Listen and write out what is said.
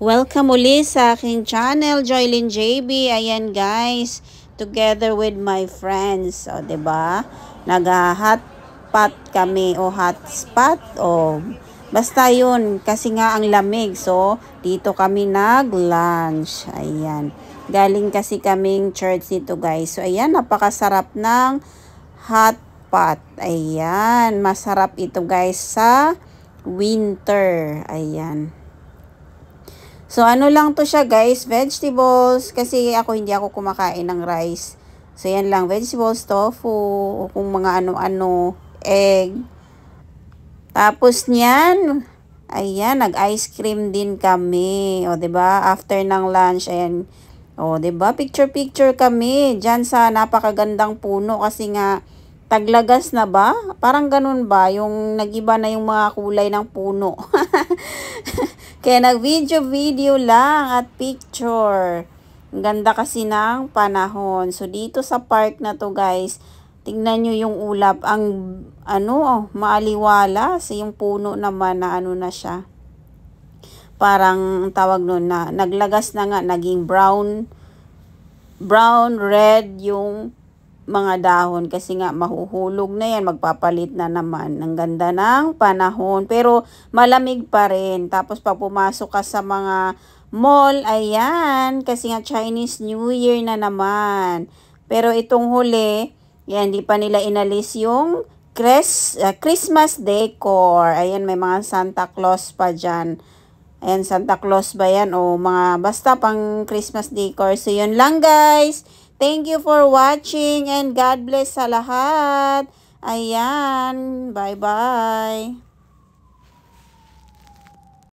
Welcome uli sa aking channel, Joylyn JB. Ayan guys, together with my friends. O, diba? Nag-hotpot kami o hotspot. O, basta yun, kasi nga ang lamig. So, dito kami nag-lunch. Ayan. Galing kasi kaming church dito guys. So, ayan, napakasarap ng hotpot. Ayan, masarap ito guys sa winter. Ayan. So, ano lang to siya guys, vegetables, kasi hindi ako kumakain ng rice. So, yan lang, vegetables, tofu, o kung mga ano-ano, egg. Tapos niyan, ayan, nag-ice cream din kami. O, 'di ba? After ng lunch, ayan. O, 'di ba? Picture-picture kami diyan sa napakagandang puno kasi nga taglagas na ba? Parang ganun ba? Yung nagiba na yung mga kulay ng puno. Kaya nag-video lang at picture. Ang ganda kasi ng panahon. So, dito sa park na to guys, tingnan nyo yung ulap. Ang, maaliwalas. Yung puno naman na na siya. Parang tawag nun na, naglagas na nga, naging brown, red yung mga dahon kasi nga mahuhulog na yan, magpapalit na naman. Ang ganda ng panahon pero malamig pa rin. Tapos pag pumasok ka sa mga mall, ayan, kasi nga Chinese New Year na naman. Pero itong huli, yan, di pa nila inalis yung Christmas decor. Ayan, may mga Santa Claus pa dyan. Ayan, Santa Claus ba yan? O mga basta pang Christmas decor. So, yun lang guys. Thank you for watching and God bless sa lahat. Ayan, bye-bye.